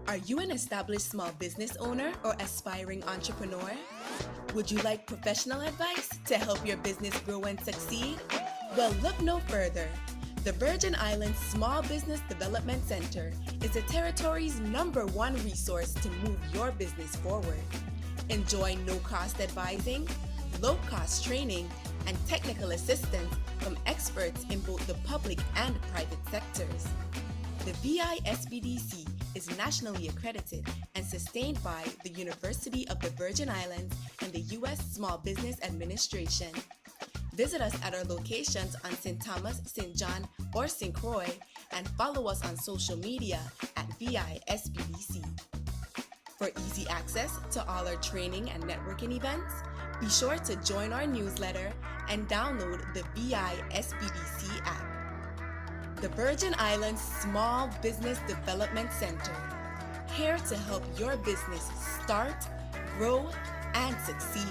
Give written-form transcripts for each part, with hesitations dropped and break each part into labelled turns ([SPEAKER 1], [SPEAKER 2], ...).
[SPEAKER 1] Are you an established small business owner or aspiring entrepreneur? Would you like professional advice to help your business grow and succeed? Well, look no further. The Virgin Islands Small Business Development Center is the territory's #1 resource to move your business forward. Enjoy no-cost advising, low-cost training, and technical assistance from experts in both the public and private sectors. The VISBDC is nationally accredited and sustained by the University of the Virgin Islands and the U.S. Small Business Administration. Visit us at our locations on St. Thomas, St. John, or St. Croix, and follow us on social media at VISBDC. For easy access to all our training and networking events, be sure to join our newsletter and download the VISBDC app. The Virgin Islands Small Business Development Center, here to help your business start, grow, and succeed.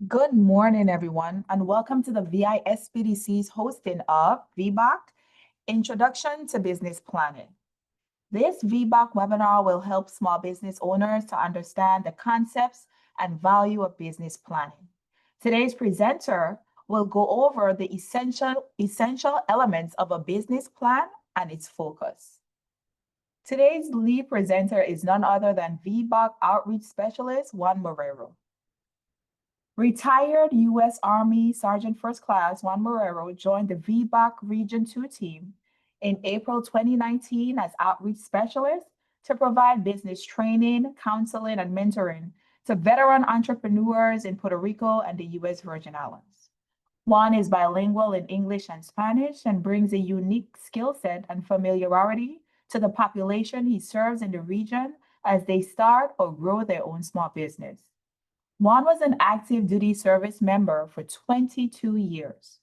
[SPEAKER 2] Good morning, everyone, and welcome to the VISBDC's hosting of VBOC, Introduction to Business Planning. This VBOC webinar will help small business owners to understand the concepts and value of business planning. Today's presenter will go over the essential elements of a business plan and its focus. Today's lead presenter is none other than VBOC Outreach Specialist Juan Marrero. Retired U.S. Army Sergeant First Class Juan Marrero joined the VBOC Region 2 team in April 2019 as outreach specialist to provide business training, counseling, and mentoring to veteran entrepreneurs in Puerto Rico and the U.S. Virgin Islands. Juan is bilingual in English and Spanish and brings a unique skill set and familiarity to the population he serves in the region as they start or grow their own small business. Juan was an active duty service member for 22 years.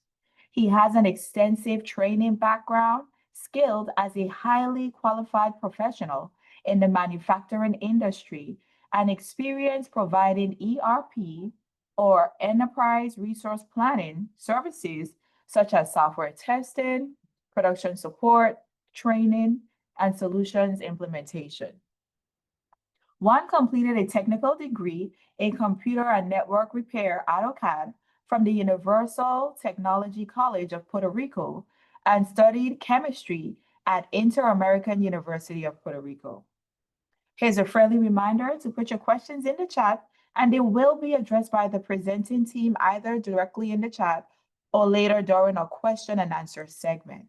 [SPEAKER 2] He has an extensive training background, skilled as a highly qualified professional in the manufacturing industry, and experience providing ERP or enterprise resource planning services such as software testing, production support, training, and solutions implementation. Juan completed a technical degree in computer and network repair AutoCAD from the Universal Technology College of Puerto Rico and studied chemistry at Inter-American University of Puerto Rico. Here's a friendly reminder to put your questions in the chat, and they will be addressed by the presenting team either directly in the chat or later during our question and answer segment.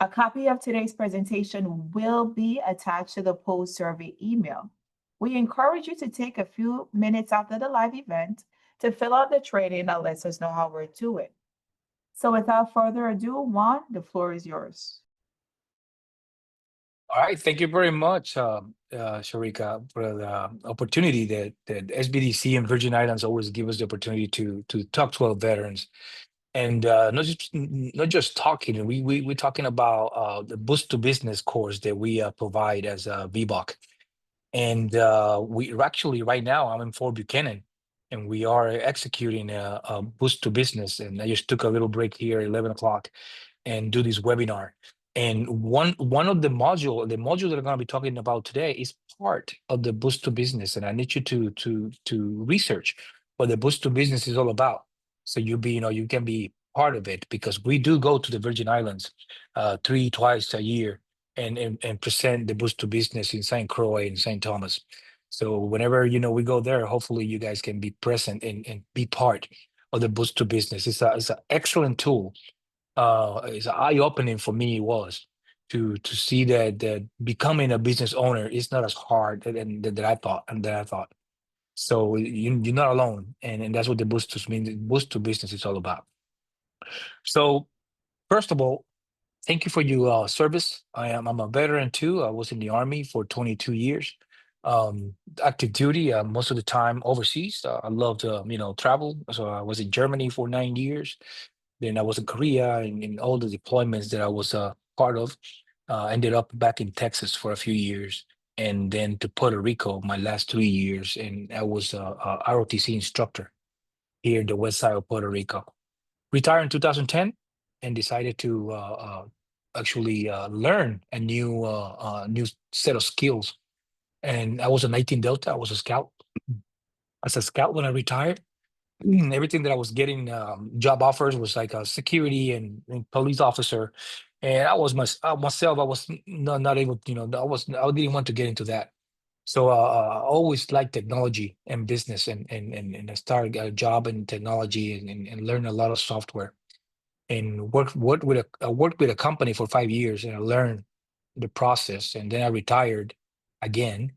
[SPEAKER 2] A copy of today's presentation will be attached to the post survey email. We encourage you to take a few minutes after the live event to fill out the training and let us know how we're doing. So without further ado, Juan, the floor is yours.
[SPEAKER 3] All right, thank you very much, Sharika, for the opportunity that SBDC and Virgin Islands always give us the opportunity to talk to our veterans. And not just talking, we're talking about the Boost to Business course that we provide as a VBOC. And we're actually right now, I'm in Fort Buchanan, and we are executing a Boost to Business. And I just took a little break here at 11 o'clock and do this webinar. And one of the module that I'm going to be talking about today is part of the Boost to Business. And I need you to research what the Boost to Business is all about. So you can be part of it, because we do go to the Virgin Islands twice a year and present the Boost to Business in St. Croix and St. Thomas. So whenever we go there, hopefully you guys can be present and be part of the Boost to Business. It's an excellent tool. It's eye-opening for me. It was to see that becoming a business owner is not as hard that I thought. So you're not alone, and that's what the Boost to Business is all about. So first of all, thank you for your service. I'm a veteran too. I was in the Army for 22 years, active duty, most of the time overseas. I love to travel. So I was in Germany for 9 years. Then I was in Korea and in all the deployments that I was part of. Ended up back in Texas for a few years, and then to Puerto Rico my last 3 years, and I was a ROTC instructor here in the west side of Puerto Rico. Retired in 2010 and decided to actually learn a new set of skills. And I was a 19 Delta. I was a scout. As a scout when I retired, everything that I was getting job offers was like a security and police officer, and I was myself. I was not able. I didn't want to get into that. So I always liked technology and business, and I started a job in technology and learned a lot of software, and I worked with a company for 5 years, and I learned the process, and then I retired again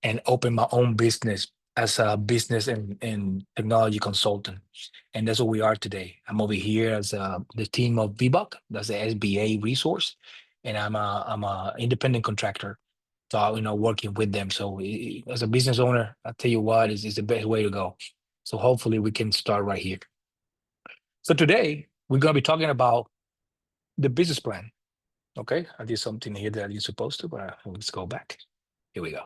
[SPEAKER 3] and opened my own business as a business and technology consultant, and that's what we are today. I'm over here as the team of VBOC, that's the SBA Resource, and I'm a independent contractor, so working with them. So as a business owner, I tell you what is the best way to go. So hopefully we can start right here. So today we're going to be talking about the business plan. Okay, I did something here that I didn't supposed to, but let's go back. Here we go.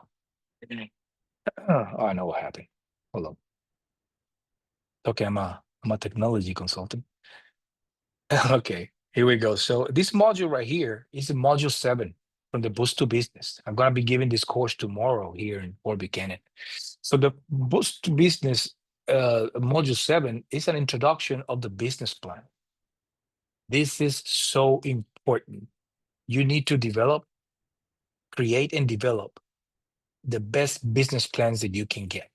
[SPEAKER 3] Oh, I know what happened. Hold on. Okay, I'm a technology consultant. Okay, here we go. So this module right here is the module 7 from the Boost to Business. I'm gonna be giving this course tomorrow here in Fort Buchanan. So the Boost to Business module 7 is an introduction of the business plan. This is so important. You need to create and develop the best business plans that you can get.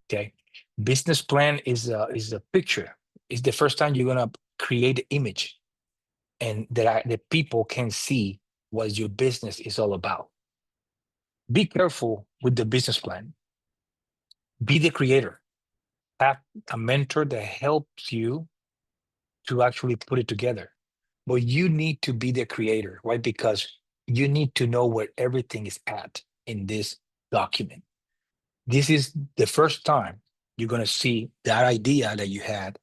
[SPEAKER 3] Okay, business plan is a picture. It's the first time you're gonna create an image, and that people can see what your business is all about. Be careful with the business plan. Be the creator. Have a mentor that helps you to actually put it together. But you need to be the creator, right? Because you need to know where everything is at in this document. This is the first time you're going to see that idea that you had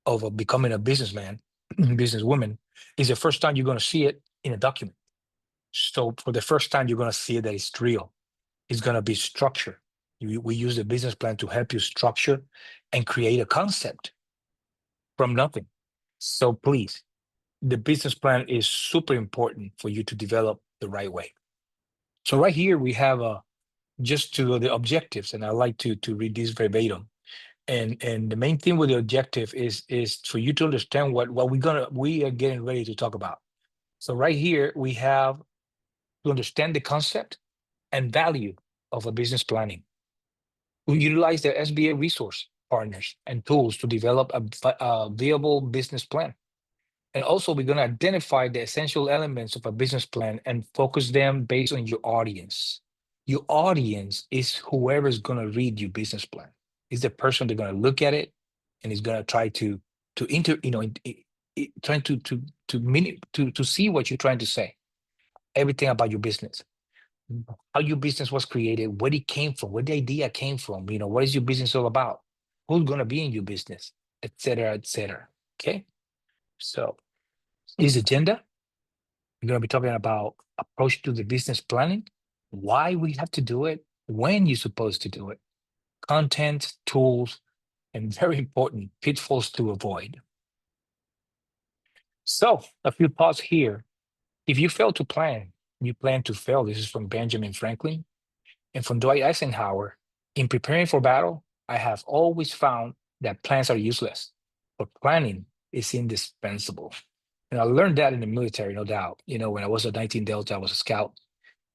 [SPEAKER 3] of becoming a businessman, businesswoman, is the first time you're going to see it in a document. So for the first time, you're going to see that it's real. It's going to be structured. We use the business plan to help you structure and create a concept from nothing. So please, the business plan is super important for you to develop the right way. So right here, we have just to the objectives, and I like to read this verbatim. And the main thing with the objective is for you to understand what we are getting ready to talk about. So right here, we have to understand the concept and value of a business planning. We utilize the SBA Resource Partners and tools to develop a viable business plan. And also, we're going to identify the essential elements of a business plan and focus them based on your audience. Your audience is whoever's going to read your business plan. Is the person that's going to look at it and is going to try to trying to see what you're trying to say. Everything about your business, how your business was created, where it came from, where the idea came from. What is your business all about? Who's going to be in your business, etc., etc. Okay, so this agenda, we're going to be talking about approach to the business planning, why we have to do it, when you're supposed to do it, content, tools, and very important, pitfalls to avoid. So a few thoughts here. If you fail to plan, you plan to fail. This is from Benjamin Franklin and from Dwight Eisenhower. In preparing for battle, I have always found that plans are useless, but planning is indispensable. And I learned that in the military, no doubt. When I was a 19 Delta, I was a scout,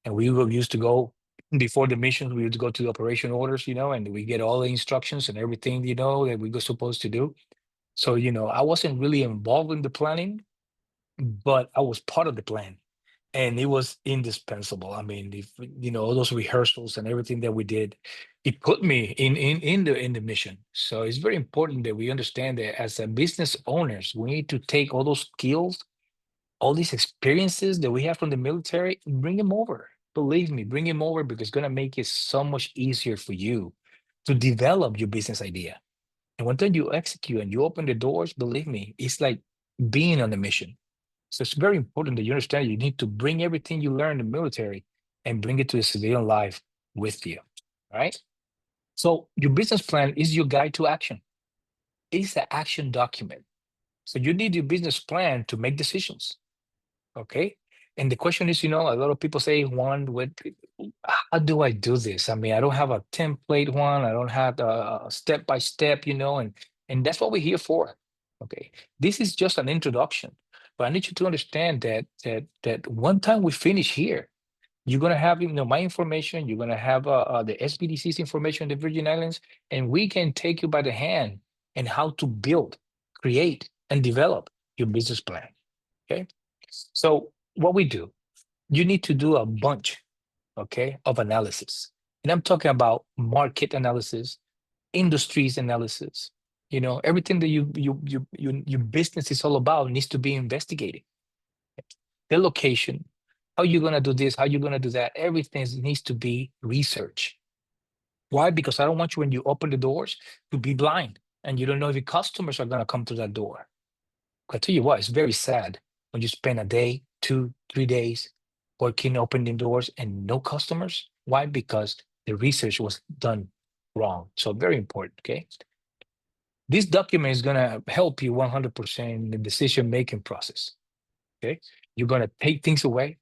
[SPEAKER 3] and we used to go before the missions. We used to go to the operation orders, and we get all the instructions and everything, that we were supposed to do. So, I wasn't really involved in the planning, but I was part of the plan, and it was indispensable. I mean, if all those rehearsals and everything that we did, it put me in the mission. So it's very important that we understand that as a business owners, we need to take all those skills, all these experiences that we have from the military, and bring them over. Believe me, bring them over, because it's going to make it so much easier for you to develop your business idea. And once then you execute and you open the doors, believe me, it's like being on the mission. So it's very important that you understand you need to bring everything you learn in the military and bring it to the civilian life with you, right? So your business plan is your guide to action. It's an action document. So you need your business plan to make decisions, okay? And the question is, a lot of people say, Juan, how do I do this? I mean, I don't have a template one. I don't have a step by step, and that's what we're here for. Okay, this is just an introduction, but I need you to understand that one time we finish here, you're gonna have my information. You're gonna have the SBDC's information in the Virgin Islands, and we can take you by the hand and how to build, create, and develop your business plan. Okay, so what we do, you need to do a bunch, okay, of analysis. And I'm talking about market analysis, industries analysis, everything that your business is all about needs to be investigated. The location, how you're gonna do this, how you're gonna do that, everything needs to be researched. Why? Because I don't want you, when you open the doors, to be blind and you don't know if your customers are gonna come through that door. I tell you what, it's very sad when you spend a day, 2, 3 days working, opening doors and no customers. Why? Because the research was done wrong. So very important, okay? This document is gonna help you 100% in the decision-making process, okay? You're gonna take things away.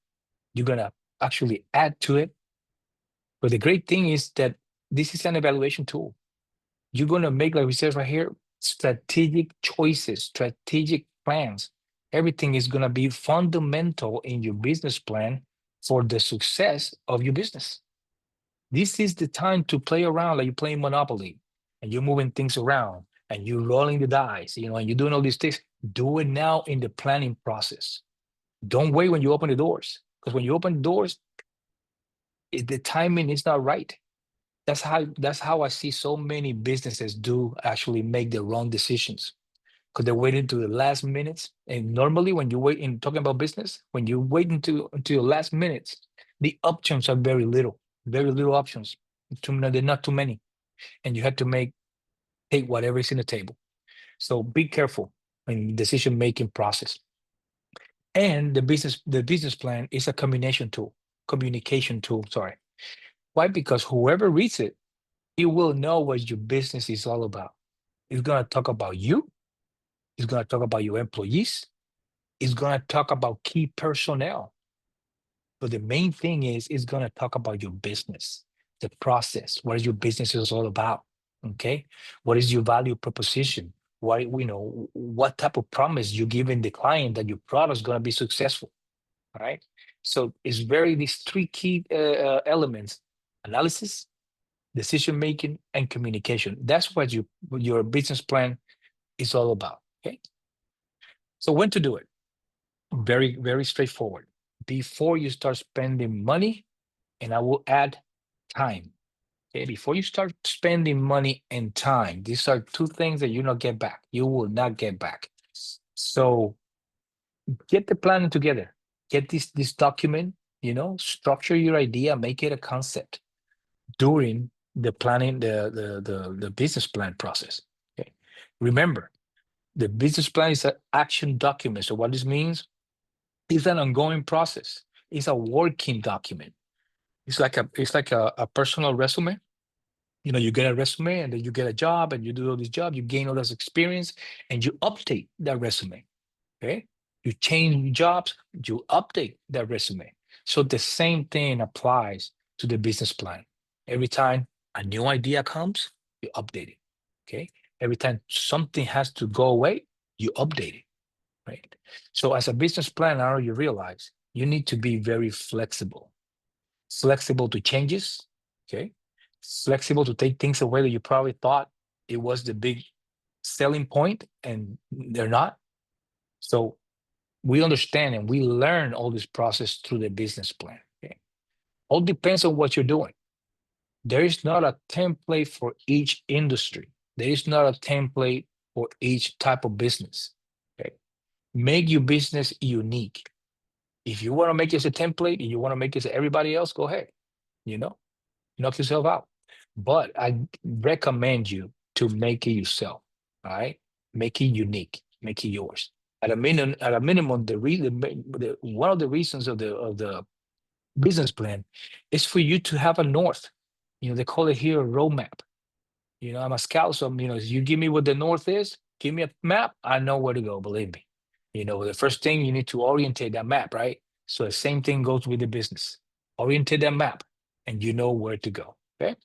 [SPEAKER 3] You're gonna actually add to it. But the great thing is that this is an evaluation tool. You're gonna make, like we said right here, strategic choices, strategic plans. Everything is gonna be fundamental in your business plan for the success of your business. This is the time to play around like you're playing Monopoly and you're moving things around and you're rolling the dice, and you're doing all these things. Do it now in the planning process. Don't wait when you open the doors, because when you open the doors, the timing is not right. That's how I see so many businesses do actually make the wrong decisions, because they're waiting to the last minutes. And normally when you wait in talking about business, when you wait until the last minutes, the options are very little options. They're not too many. And you have to take whatever is in the table. So be careful in decision-making process. And the business plan is a communication tool, sorry. Why? Because whoever reads it, he will know what your business is all about. It's going to talk about you. It's going to talk about your employees. It's going to talk about key personnel. But the main thing is, it's going to talk about your business, the process. What is your business is all about? Okay. What is your value proposition? What type of promise you giving the client that your product is going to be successful? All right. So it's these 3 key elements: analysis, decision making, and communication. That's what your business plan is all about. Okay. So when to do it? Very, very straightforward. Before you start spending money, and I will add time. Okay. Before you start spending money and time, these are 2 things that you not get back. You will not get back. So get the plan together. Get this document, structure your idea, make it a concept during the planning, the business plan process. Okay. Remember, the business plan is an action document. So what this means is an ongoing process. It's a working document. It's like a personal resume. You get a resume and then you get a job and you do all this job, you gain all this experience and you update that resume. Okay. You change jobs, you update that resume. So the same thing applies to the business plan. Every time a new idea comes, you update it. Okay. Every time something has to go away, you update it. Right. So as a business planner, you realize you need to be very flexible to changes. Okay. Flexible to take things away that you probably thought it was the big selling point and they're not. So we understand and we learn all this process through the business plan. Okay. All depends on what you're doing. There is not a template for each industry. There is not a template for each type of business. Okay. Make your business unique. If you want to make it as a template and you want to make it as everybody else, go ahead. Knock yourself out. But I recommend you to make it yourself. All right. Make it unique. Make it yours. At a minimum, one of the reasons of the business plan is for you to have a north. They call it here a roadmap. I'm a scout, so you give me what the north is, give me a map, I know where to go, believe me. The first thing you need to orientate that map, right? So the same thing goes with the business. Orientate that map and you know where to go. Okay. I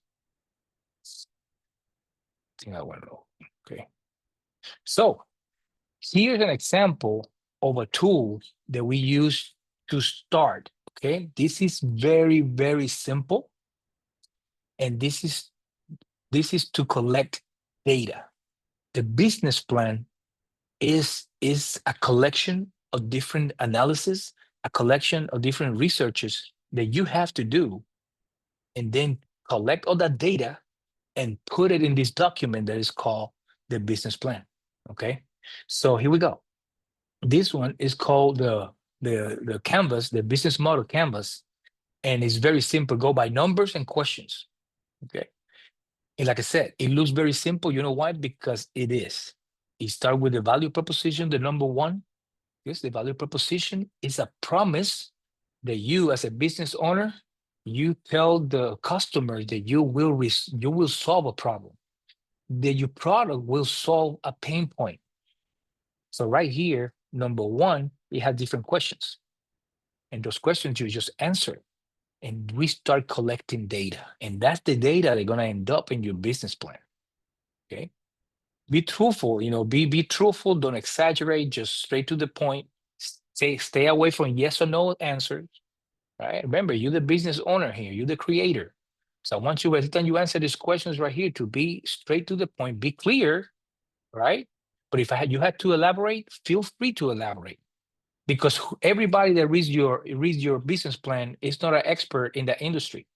[SPEAKER 3] think I want to know. Okay. So here's an example of a tool that we use to start. Okay. This is very, very simple. And this is to collect data. The business plan is a collection of different analysis, a collection of different researches that you have to do, and then collect all that data and put it in this document that is called the business plan. Okay, so here we go. This one is called the canvas, the business model canvas, and it's very simple. Go by numbers and questions. Okay, and like I said, it looks very simple. You know why? Because it is. You start with the value proposition, the number one. Yes, the value proposition is a promise that you, as a business owner, you tell the customer that you will solve a problem, that your product will solve a pain point. So right here, number one, we have different questions, and those questions you just answer, and we start collecting data, and that's the data that's gonna end up in your business plan. Okay. Be truthful, be truthful, don't exaggerate, just straight to the point. Stay away from yes or no answers, right? Remember, you're the business owner here, you're the creator. So I want you, every time you answer these questions right here, to be straight to the point, be clear, right? But if you had to elaborate, feel free to elaborate, because everybody that reads your business plan is not an expert in that industry.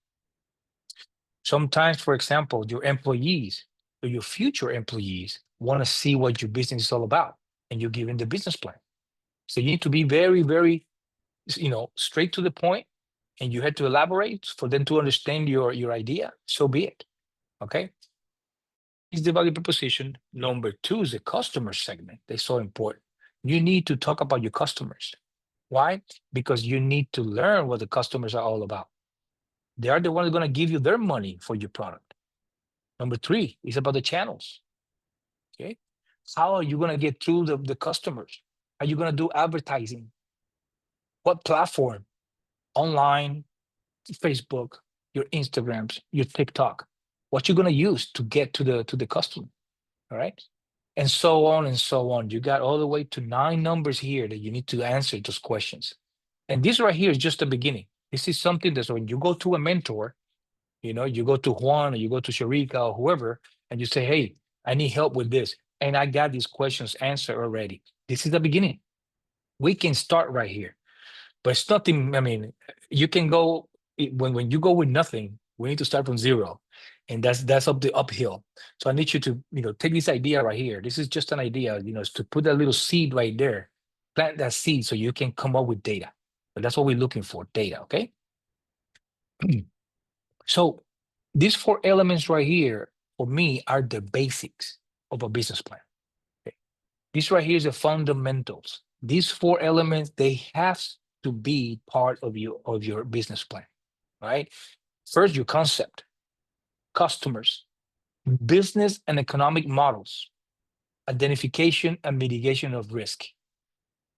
[SPEAKER 3] Sometimes, for example, your employees or your future employees want to see what your business is all about, and you're giving the business plan. So you need to be very, very, straight to the point, and you had to elaborate for them to understand your idea. So be it. Okay. Is the value proposition. Number two is the customer segment. They're so important. You need to talk about your customers. Why? Because you need to learn what the customers are all about. They are the ones going to give you their money for your product. Number three is about the channels. Okay. How are you going to get through the customers? Are you going to do advertising? What platform? Online, Facebook, your Instagrams, your TikTok. What you're going to use to get to the customer. All right. And so on and so on. You got all the way to 9 numbers here that you need to answer those questions. And this right here is just the beginning. This is something that when you go to a mentor, you go to Juan or you go to Sharika or whoever, and you say, hey, I need help with this. And I got these questions answered already. This is the beginning. We can start right here. But it's nothing, you can go, when you go with nothing, we need to start from zero. And that's up the uphill. So I need you to, take this idea right here. This is just an idea, is to put that little seed right there, plant that seed so you can come up with data. But that's what we're looking for, data, okay? So these 4 elements right here, for me, are the basics of a business plan. Okay? This right here is the fundamentals. These 4 elements, they have to be part of your business plan, right? First, your concept, customers, business and economic models, identification and mitigation of risk.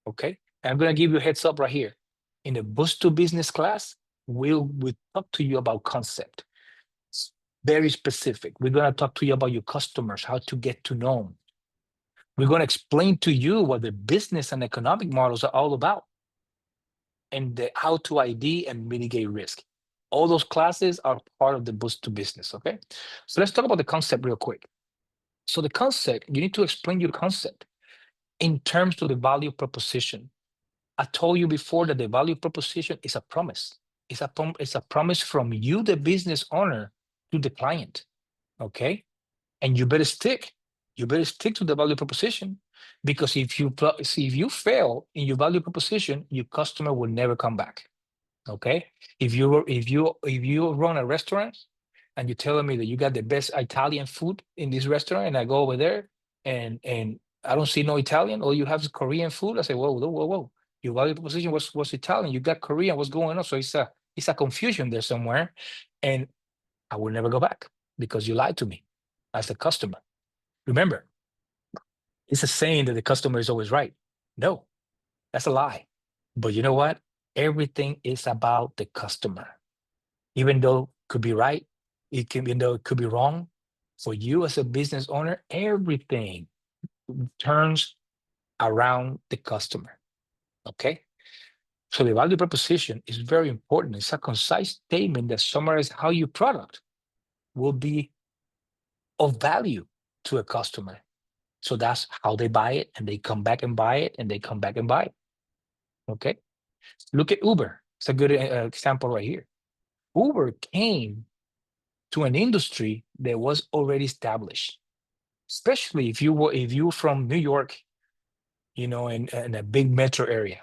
[SPEAKER 3] Okay, and I'm going to give you a heads up right here. In the Boost to Business class, we'll talk to you about concept. It's very specific. We're going to talk to you about your customers, how to get to know them. We're going to explain to you what the business and economic models are all about, and how to ID and mitigate risk. All those classes are part of the Boost to Business, okay? So let's talk about the concept real quick. So the concept, you need to explain your concept in terms of the value proposition. I told you before that the value proposition is a promise. It's a promise from you, the business owner, to the client, okay? And you better stick. You better stick to the value proposition, because if you fail in your value proposition, your customer will never come back. Okay, if you run a restaurant and you're telling me that you got the best Italian food in this restaurant, and I go over there and I don't see no Italian. All you have is Korean food. I say, whoa, whoa, whoa, whoa. Your value proposition was Italian. You got Korean. What's going on? So it's a confusion there somewhere, and I will never go back because you lied to me as a customer. Remember, it's a saying that the customer is always right. No, that's a lie. But you know what? Everything is about the customer. Even though it could be right, even though it could be wrong, for you as a business owner, everything turns around the customer. Okay? So the value proposition is very important. It's a concise statement that summarizes how your product will be of value to a customer. So that's how they buy it, and they come back and buy it, and they come back and buy it. Okay? Look at Uber. It's a good example right here. Uber came to an industry that was already established, especially if you're from New York, in a big metro area.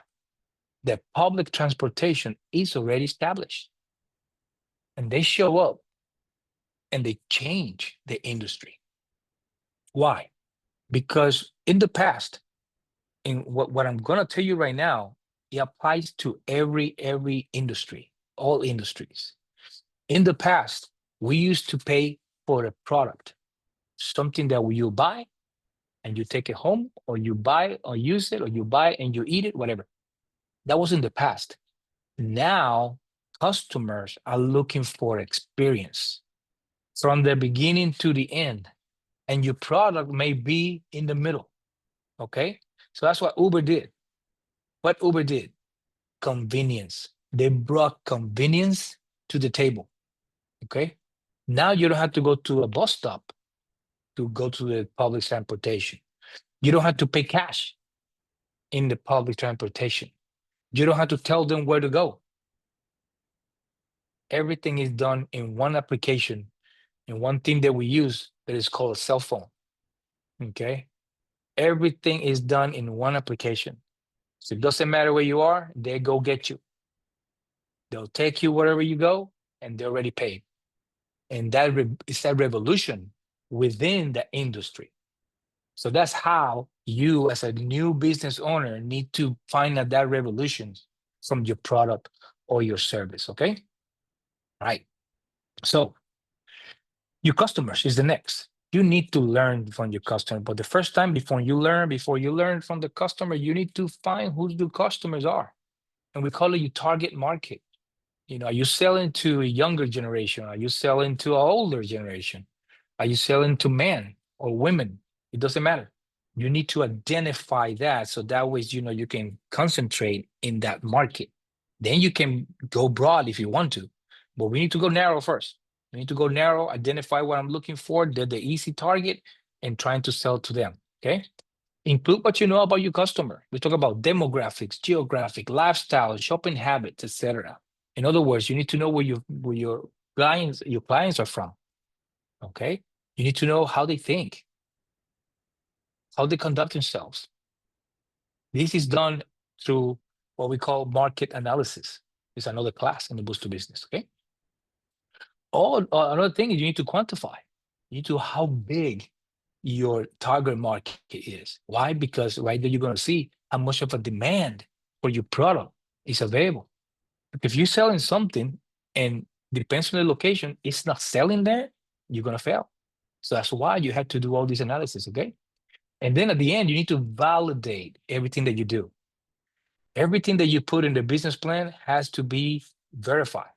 [SPEAKER 3] The public transportation is already established, and they show up and they change the industry. Why? Because in the past, in what I'm going to tell you right now, it applies to every industry, all industries. In the past, we used to pay for a product, something that you buy and you take it home, or you buy or use it, or you buy and you eat it, whatever. That was in the past. Now, customers are looking for experience from the beginning to the end, and your product may be in the middle. Okay? So that's what Uber did. What Uber did? Convenience. They brought convenience to the table. Okay? Now you don't have to go to a bus stop to go to the public transportation. You don't have to pay cash in the public transportation. You don't have to tell them where to go. Everything is done in one application, in one thing that we use that is called a cell phone. Okay? Everything is done in one application. So it doesn't matter where you are, they go get you. They'll take you wherever you go, and they're already paid. And that is a revolution within the industry. So that's how you, as a new business owner, need to find out that revolution from your product or your service. Okay? Right. So your customers is the next. You need to learn from your customer. But the first time, before you learn from the customer, you need to find who your customers are. And we call it your target market. Are you selling to a younger generation? Are you selling to an older generation? Are you selling to men or women? It doesn't matter. You need to identify that, so that way, you can concentrate in that market. Then you can go broad if you want to, but we need to go narrow first. We need to go narrow, identify what I'm looking for, the easy target, and trying to sell to them. Okay? Include what you know about your customer. We talk about demographics, geographic, lifestyle, shopping habits, etc. In other words, you need to know where your clients are from. Okay? You need to know how they think, how they conduct themselves. This is done through what we call market analysis. It's another class in the Boost to Business. Okay? Another thing is you need to quantify. You need to know how big your target market is. Why? Because right there you're going to see how much of a demand for your product is available. If you're selling something and depends on the location, it's not selling there, you're going to fail. So that's why you have to do all this analysis, okay? And then at the end, you need to validate everything that you do. Everything that you put in the business plan has to be verified.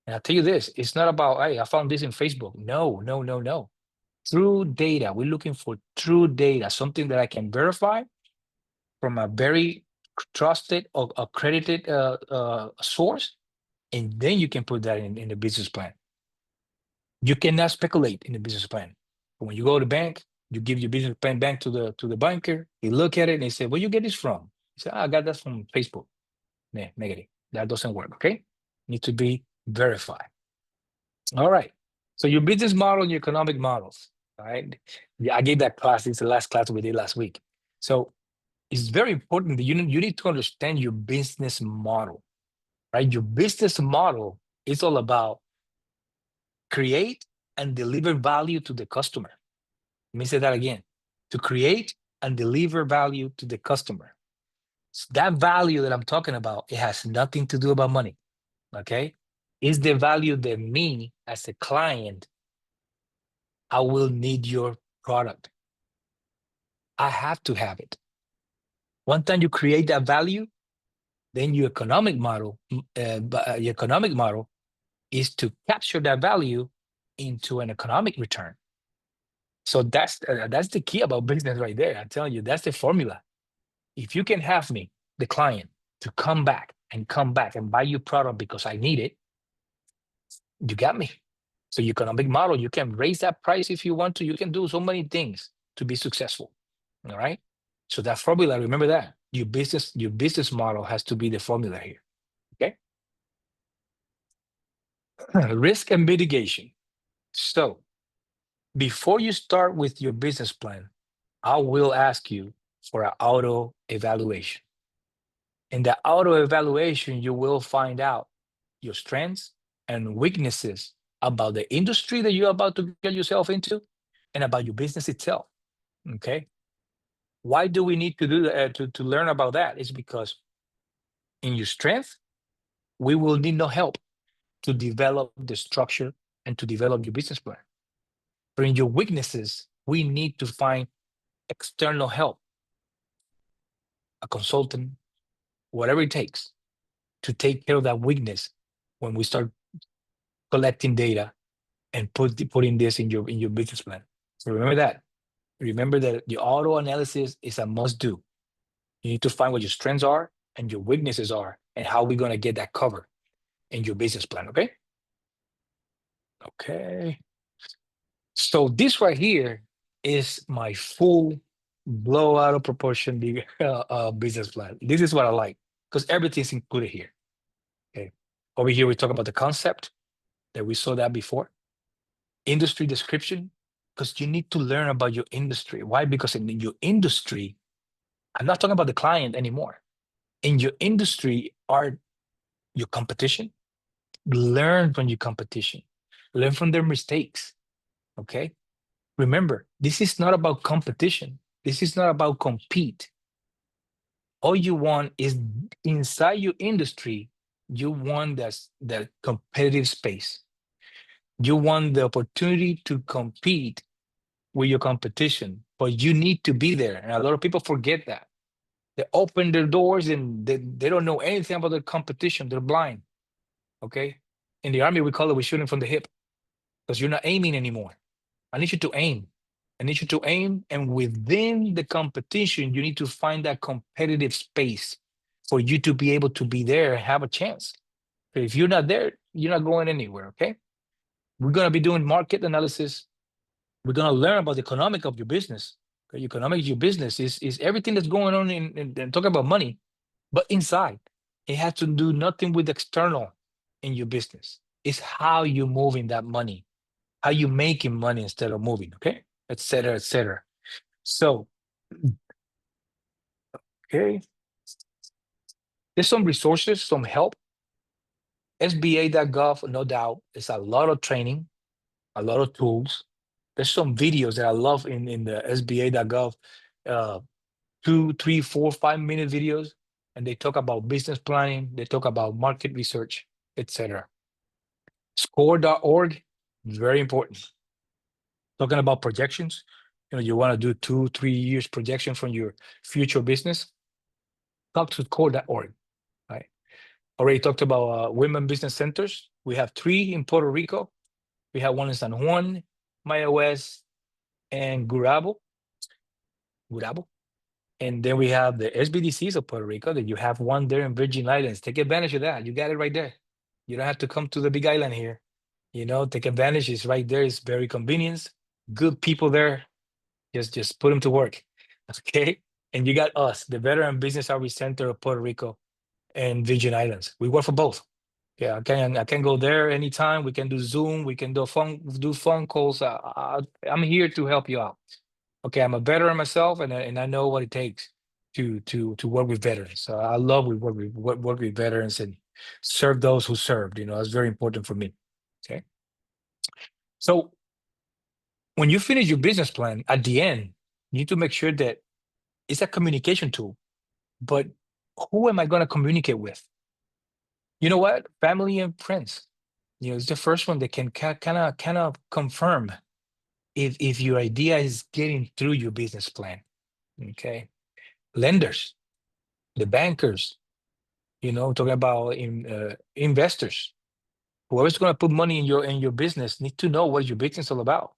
[SPEAKER 3] And I'll tell you this, it's not about, hey, I found this in Facebook. No. True data. We're looking for true data, something that I can verify from a very trusted or accredited source, and then you can put that in the business plan. You cannot speculate in the business plan. When you go to the bank, you give your business plan back to the banker. He look at it and he say, "Where you get this from?" He said, "I got that from Facebook." Nah, negative. That doesn't work. Okay, need to be verified. All right. So your business model and your economic models. All right. Yeah, I gave that class. It's the last class we did last week. So it's very important that you need to understand your business model. Right. Your business model is all about create and deliver value to the customer. Let me say that again. To create and deliver value to the customer. So that value that I'm talking about, it has nothing to do about money, okay? It's the value that me as a client, I will need your product. I have to have it. One time you create that value, then your economic model is to capture that value into an economic return. So that's the key about business right there. I'm telling you, that's the formula. If you can have me, the client, to come back and buy your product because I need it, you got me. So your economic model, you can raise that price if you want to. You can do so many things to be successful. All right. So that formula, remember that your business model has to be the formula here. Okay. Risk and mitigation. So before you start with your business plan, I will ask you for an auto evaluation. In the auto evaluation, you will find out your strengths and weaknesses about the industry that you're about to get yourself into and about your business itself. Okay. Why do we need to do that, to learn about that? It's because in your strength, we will need no help to develop the structure and to develop your business plan. But in your weaknesses, we need to find external help, a consultant, whatever it takes to take care of that weakness when we start collecting data and putting this in your business plan. So remember that. Remember that the auto analysis is a must do. You need to find what your strengths are and your weaknesses are and how we're going to get that covered in your business plan. Okay. Okay. So this right here is my full blow out of proportion business plan. This is what I like because everything's included here. Okay. Over here, we talk about the concept that we saw that before. Industry description, because you need to learn about your industry. Why? Because in your industry, I'm not talking about the client anymore. In your industry are your competition. Learn from your competition. Learn from their mistakes. Okay. Remember, this is not about competition. This is not about compete. All you want is inside your industry, you want that competitive space. You want the opportunity to compete with your competition, but you need to be there. And a lot of people forget that. They open their doors and they don't know anything about the competition. They're blind. Okay. In the Army, we call it we're shooting from the hip because you're not aiming anymore. I need you to aim. I need you to aim. And within the competition, you need to find that competitive space for you to be able to be there and have a chance. But if you're not there, you're not going anywhere. Okay. We're going to be doing market analysis. We're going to learn about the economic of your business. Okay? Economic of your business is everything that's going on in talking about money, but inside. It has to do nothing with external in your business. It's how you're moving that money, how you making money instead of moving, okay? Et cetera, et cetera. So, okay. There's some resources, some help. SBA.gov, no doubt, there's a lot of training, a lot of tools. There's some videos that I love in the SBA.gov, 2, 3, 4, 5 minute videos, and they talk about business planning, they talk about market research, etc. Score.org, very important. Talking about projections, you want to do 2, 3 years projection from your future business. Talk to score.org. Right. Already talked about women business centers. We have 3 in Puerto Rico. We have one in San Juan, Maya West, and Gurabo. And then we have the SBDCs of Puerto Rico, that you have one there in Virgin Islands. Take advantage of that. You got it right there. You don't have to come to the big island here. Take advantage. It's right there. It's very convenient. Good people there. Just put them to work. Okay. And you got us, the Veteran Business Outreach Center of Puerto Rico and Virgin Islands. We work for both. Yeah, I can go there anytime. We can do Zoom. We can do phone calls. I'm here to help you out. Okay, I'm a veteran myself, and I know what it takes to work with veterans. So I love work with veterans and serve those who served. That's very important for me. Okay. So when you finish your business plan, at the end, you need to make sure that It's a communication tool, but who am I going to communicate with? You know what? Family and friends. It's the first one that can kind of confirm if your idea is getting through your business plan. Okay. Lenders, the bankers, talking about investors. Whoever's going to put money in your business need to know what your business is all about.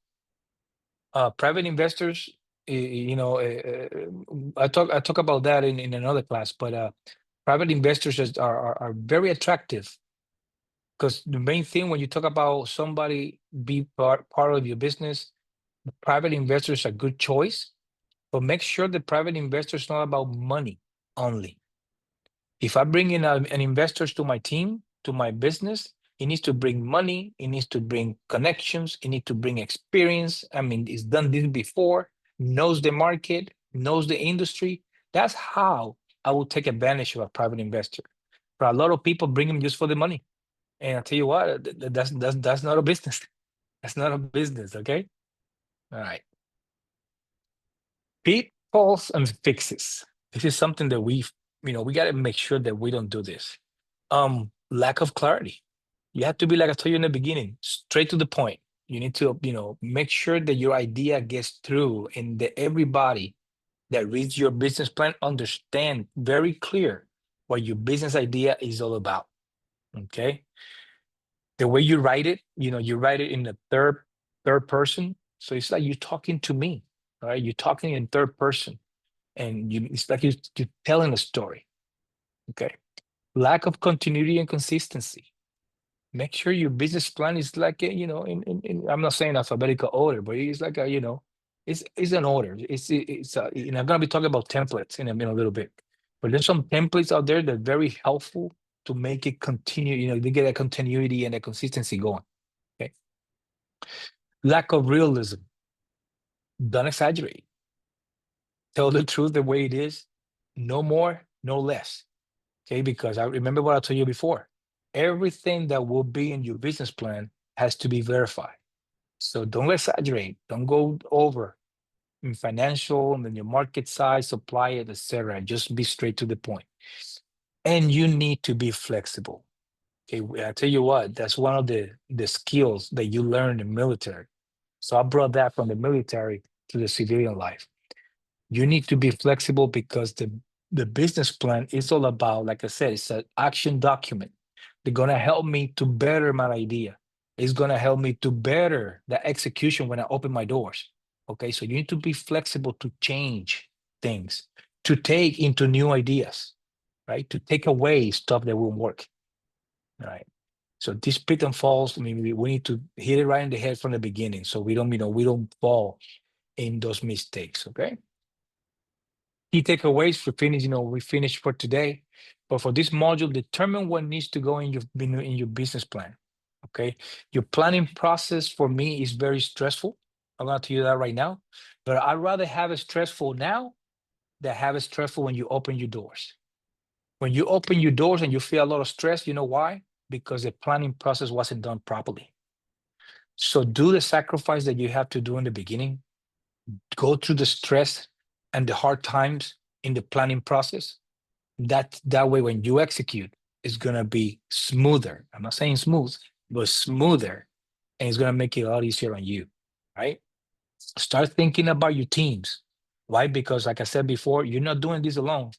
[SPEAKER 3] Private investors, I talk about that in another class, but private investors are very attractive, because the main thing when you talk about somebody be part of your business, private investors are a good choice, but make sure the private investor is not about money only. If I bring in an investor to my team, to my business, it needs to bring money, it needs to bring connections, it needs to bring experience. I mean, it's done this before, knows the market, knows the industry. That's how I will take advantage of a private investor. But a lot of people bring them just for the money. And I tell you what, that's not a business. That's not a business, okay? All right. Pitfalls and fixes. This is something that we got to make sure that we don't do this. Lack of clarity. You have to be, like I told you in the beginning, straight to the point. You need to, make sure that your idea gets through and that everybody that reads your business plan understand very clear what your business idea is all about. Okay. The way you write it, you write it in the third person. So it's like you're talking to me, all right? You're talking in third person, and it's like you're telling a story. Okay. Lack of continuity and consistency. Make sure your business plan is like I'm not saying alphabetical order, but it's like it's an order. I'm gonna be talking about templates in a little bit, but there's some templates out there that are very helpful to make it continue. They get a continuity and a consistency going. Okay. Lack of realism. Don't exaggerate. Tell the truth the way it is. No more, no less. Okay, because I remember what I told you before. Everything that will be in your business plan has to be verified. So don't exaggerate. Don't go over in financial and then your market size, supply it, etc. Just be straight to the point. And you need to be flexible. Okay, I tell you what, that's one of the skills that you learn in military. So I brought that from the military to the civilian life. You need to be flexible because the business plan is all about, like I said, it's an action document. They're gonna help me to better my idea. It's gonna help me to better the execution when I open my doors. Okay, so you need to be flexible to change things, to take into new ideas, right? To take away stuff that won't work. All right. So these pitfalls, I mean, we need to hit it right in the head from the beginning, so we don't fall in those mistakes. Okay. Key takeaways for finish, we finished for today. But for this module, determine what needs to go in your business plan. Okay. Your planning process for me is very stressful. I'm gonna tell you that right now. But I'd rather have it stressful now than have it stressful when you open your doors. When you open your doors and you feel a lot of stress, you know why? Because the planning process wasn't done properly. So do the sacrifice that you have to do in the beginning. Go through the stress and the hard times in the planning process. That way, when you execute, it's gonna be smoother. I'm not saying smooth, but smoother, and it's gonna make it a lot easier on you, right? Start thinking about your teams. Why? Because like I said before, you're not doing this alone.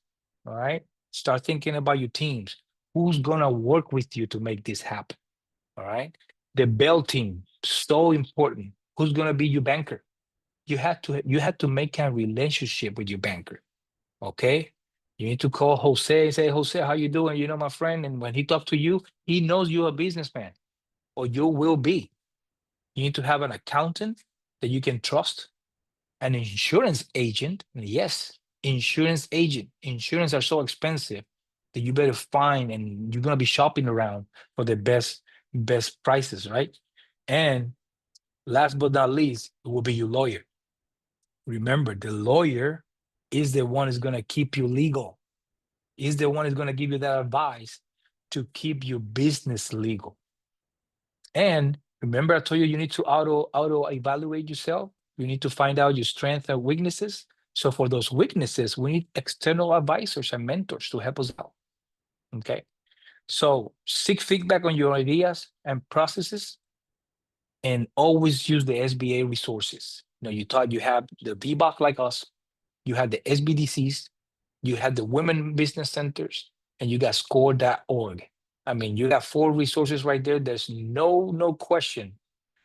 [SPEAKER 3] All right. Start thinking about your teams. Who's gonna work with you to make this happen? All right. The bell team, so important. Who's gonna be your banker? You had to make a relationship with your banker. Okay. You need to call Jose and say, Jose, how you doing? My friend. And when he talks to you, he knows you're a businessman, or you will be. You need to have an accountant that you can trust, an insurance agent. Yes, insurance agent. Insurance are so expensive that you better find, and you're gonna be shopping around for the best prices, right? And last but not least, it will be your lawyer. Remember, the lawyer is the one who's gonna keep you legal. Is the one who's gonna give you that advice to keep your business legal. And remember, I told you need to auto evaluate yourself. You need to find out your strengths and weaknesses. So for those weaknesses, we need external advisors and mentors to help us out. Okay. So seek feedback on your ideas and processes, and always use the SBA resources. You thought you have the VBOC like us, you have the SBDCs, you have the Women Business Centers, and you got score.org. I mean, you got 4 resources right there. There's no question.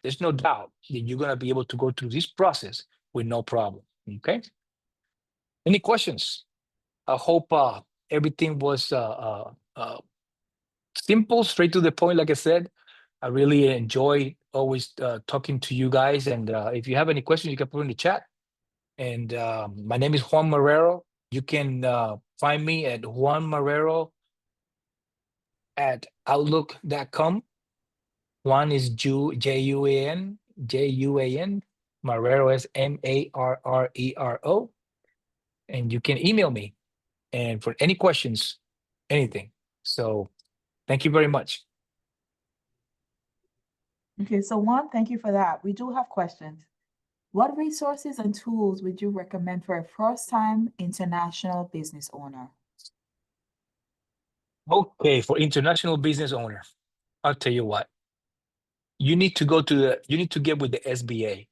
[SPEAKER 3] There's no doubt that you're going to be able to go through this process with no problem. Okay. Any questions? I hope everything was simple, straight to the point. Like I said, I really enjoy always talking to you guys. And if you have any questions, you can put in the chat. And my name is Juan Marrero. You can find me at Juan Marrero at outlook.com. Juan is Juan, Marrero is Marrero. And you can email me and for any questions, anything. So thank you very much.
[SPEAKER 2] Okay, so Juan, thank you for that. We do have questions. What resources and tools would you recommend for a first-time international business owner?
[SPEAKER 3] Okay, for international business owner, I'll tell you what. You need to get with the SBA.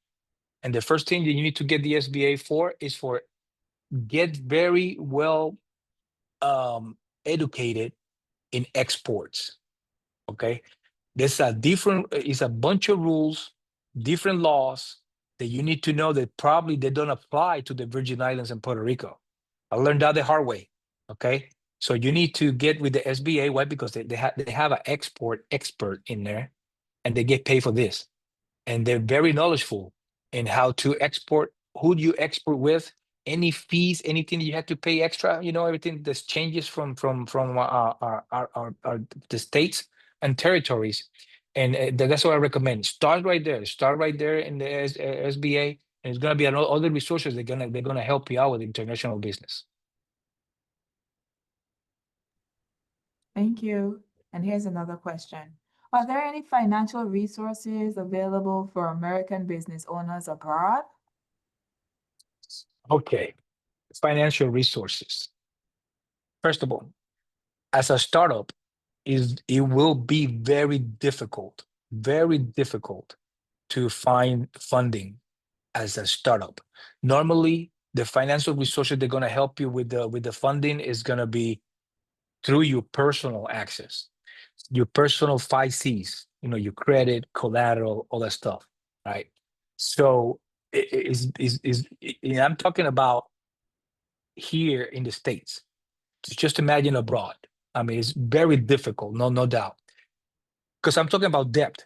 [SPEAKER 3] And the first thing that you need to get the SBA for is get very well educated in exports. Okay. It's a bunch of rules, different laws that you need to know that probably they don't apply to the Virgin Islands and Puerto Rico. I learned that the hard way. Okay. So you need to get with the SBA. Why? Because they have an export expert in there and they get paid for this. And they're very knowledgeable in how to export, who do you export with, any fees, anything that you have to pay extra, everything that changes from the states and territories. And that's what I recommend. Start right there in the SBA, and it's going to be other resources they're gonna help you out with international business.
[SPEAKER 2] Thank you. And here's another question. Are there any financial resources available for American business owners abroad?
[SPEAKER 3] Okay, financial resources. First of all, as a startup, it will be very difficult to find funding as a startup. Normally, the financial resources they're going to help you with the funding is going to be through your personal access, your personal 5 C's, your credit, collateral, all that stuff, right? So I'm talking about here in the States. Just imagine abroad. I mean, it's very difficult, no doubt. Because I'm talking about debt.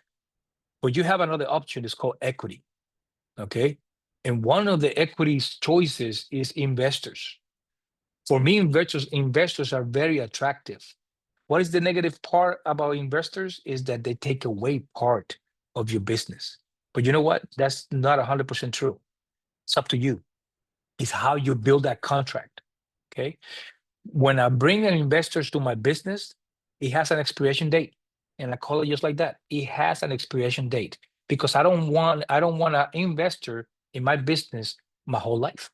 [SPEAKER 3] But you have another option, it's called equity. Okay. And one of the equities choices is investors. For me, investors are very attractive. What is the negative part about investors is that they take away part of your business. But you know what? That's not 100% true. It's up to you. It's how you build that contract. Okay. When I bring an investors to my business, it has an expiration date. And I call it just like that. It has an expiration date because I don't want an investor in my business my whole life.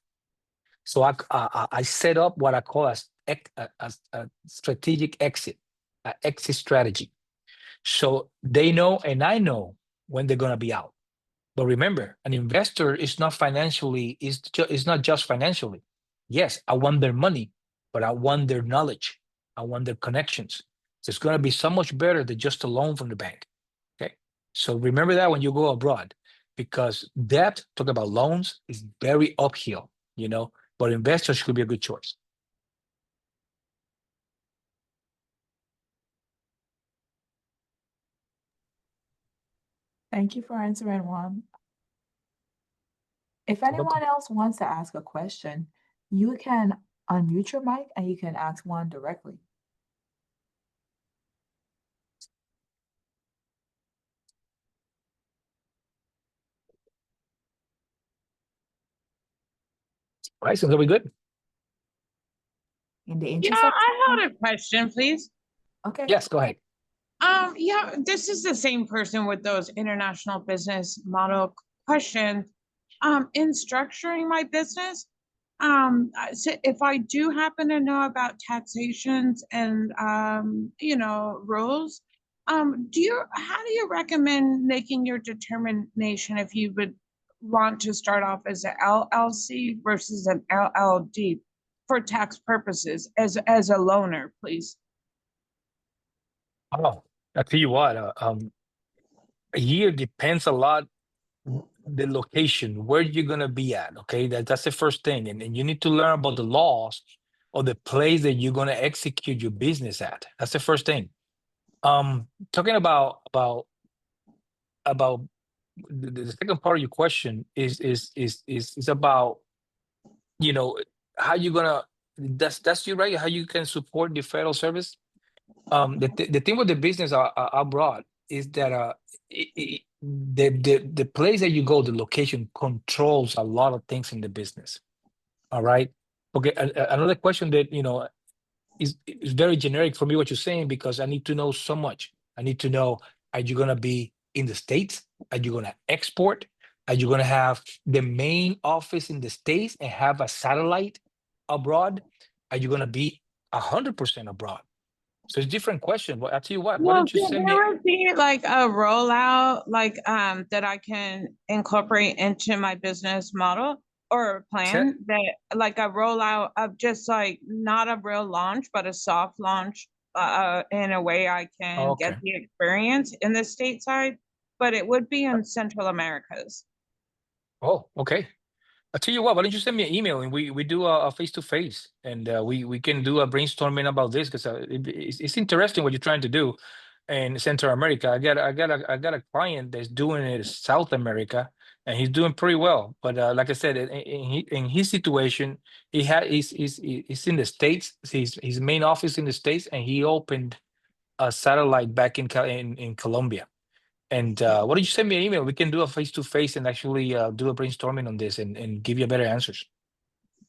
[SPEAKER 3] So I set up what I call a strategic exit, an exit strategy. So they know and I know when they're gonna be out. But remember, an investor is not not just financially. Yes, I want their money, but I want their knowledge. I want their connections. So it's going to be so much better than just a loan from the bank. Okay. So remember that when you go abroad, because debt, talk about loans, is very uphill, but investors could be a good choice.
[SPEAKER 2] Thank you for answering, Juan. If anyone else wants to ask a question, you can unmute your mic and you can ask Juan directly.
[SPEAKER 3] All right, so are we good?
[SPEAKER 2] In the
[SPEAKER 4] Yeah,
[SPEAKER 2] interest of
[SPEAKER 4] I had a question, please.
[SPEAKER 2] Okay.
[SPEAKER 3] Yes, go ahead.
[SPEAKER 4] Yeah, this is the same person with those international business model questions. In structuring my business, So if I do happen to know about taxations and, rules, how do you recommend making your determination if you would want to start off as an LLC versus an LLD for tax purposes as a loaner, please?
[SPEAKER 3] Oh, I tell you what, here depends a lot the location where you're gonna be at. Okay, that's the first thing, and you need to learn about the laws of the place that you're gonna execute your business at. That's the first thing. Talking about the second part of your question is about, you know, how you gonna, that's you, right, how you can support the federal service. The thing with the business abroad is that the place that you go, the location controls a lot of things in the business. All right. Okay. Another question that, is very generic for me what you're saying, because I need to know so much. I need to know, are you gonna be in the States? Are you gonna export? Are you gonna have the main office in the States and have a satellite abroad? Are you gonna be 100% abroad? So it's different question. But I tell you what, why
[SPEAKER 4] Well,
[SPEAKER 3] don't you
[SPEAKER 4] there
[SPEAKER 3] send me?
[SPEAKER 4] would be like a rollout, like that I can incorporate into my business model or
[SPEAKER 3] Set?
[SPEAKER 4] plan, that like a rollout of just like not a real launch, but a soft launch, in a way I
[SPEAKER 3] Oh,
[SPEAKER 4] can
[SPEAKER 3] okay.
[SPEAKER 4] get the experience in the stateside, but it would be in Central Americas.
[SPEAKER 3] Oh, okay. I tell you what, why don't you send me an email and we do a face to face, and we can do a brainstorming about this, because it's interesting what you're trying to do in Central America. I got a client that's doing it in South America, and he's doing pretty well. But like I said, in his situation, he's in the States. His main office in the States, and he opened a satellite back in Colombia. And why don't you send me an email? We can do a face to face and actually do a brainstorming on this, and give you better answers.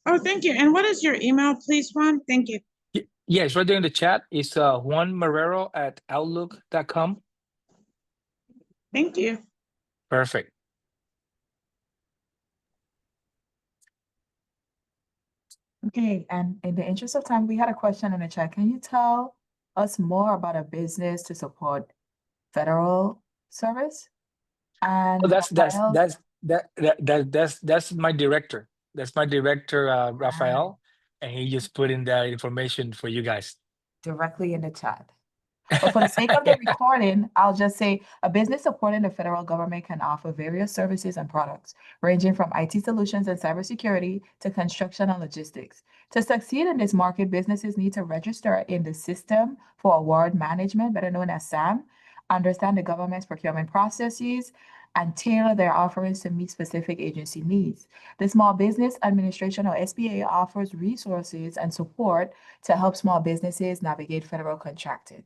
[SPEAKER 4] Oh, thank you. And what is your email, please, Juan? Thank you.
[SPEAKER 3] Yeah, it's right there in the chat. It's juanmarrero@outlook.com.
[SPEAKER 4] Thank you.
[SPEAKER 3] Perfect.
[SPEAKER 2] Okay, and in the interest of time, we had a question in the chat. Can you tell us more about a business to support federal service? And
[SPEAKER 3] Oh, that's that's
[SPEAKER 2] Rafael,
[SPEAKER 3] that's that's my director. That's my director, Rafael, and he just put in that information for you guys.
[SPEAKER 2] directly in the chat. But for the sake of the recording, I'll just say a business supporting the federal government can offer various services and products, ranging from IT solutions and cybersecurity to construction and logistics. To succeed in this market, businesses need to register in the System for Award Management, better known as SAM, understand the government's procurement processes, and tailor their offerings to meet specific agency needs. The Small Business Administration, or SBA, offers resources and support to help small businesses navigate federal contracting.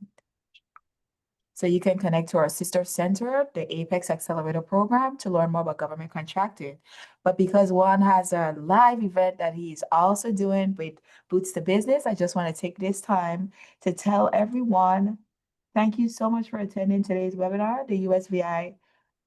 [SPEAKER 2] So you can connect to our sister center, the Apex Accelerator Program, to learn more about government contracting. But because Juan has a live event that he's also doing with Boots to Business, I just want to take this time to tell everyone, thank you so much for attending today's webinar.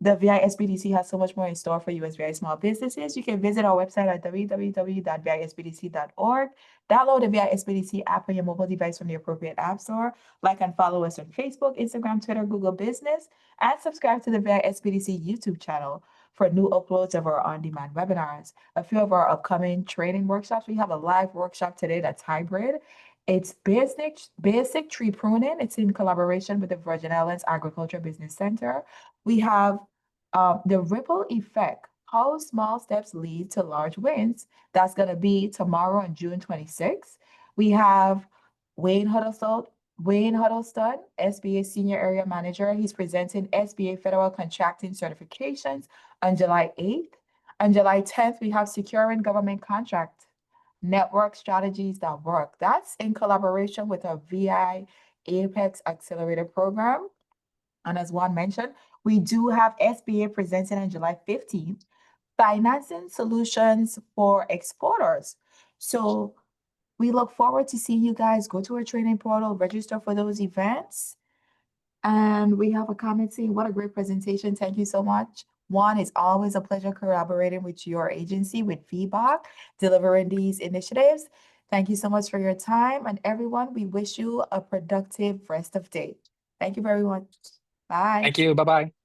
[SPEAKER 2] The VI SBDC has so much more in store for USVI small businesses. You can visit our website at www.visbdc.org. Download the VI SBDC app on your mobile device from the appropriate app store. Like and follow us on Facebook, Instagram, Twitter, Google Business, and subscribe to the VI SBDC YouTube channel for new uploads of our on-demand webinars. A few of our upcoming training workshops. We have a live workshop today that's hybrid. It's basic tree pruning. It's in collaboration with the Virgin Islands Agriculture Business Center. We have the ripple effect, how small steps lead to large wins. That's going to be tomorrow on June 26th. We have Wayne Huddleston, SBA Senior Area Manager. He's presenting SBA Federal Contracting Certifications on July 8th. On July 10th, we have Securing Government Contract Network Strategies That Work. That's in collaboration with our VI Apex Accelerator Program. And as Juan mentioned, we do have SBA presenting on July 15th, Financing Solutions for Exporters. So we look forward to seeing you guys. Go to our training portal, register for those events. And we have a comment saying, what a great presentation. Thank you so much. One, it's always a pleasure collaborating with your agency, with VBOC, delivering these initiatives. Thank you so much for your time. And everyone, we wish you a productive rest of day. Thank you very much. Bye.
[SPEAKER 3] Thank you. Bye-bye.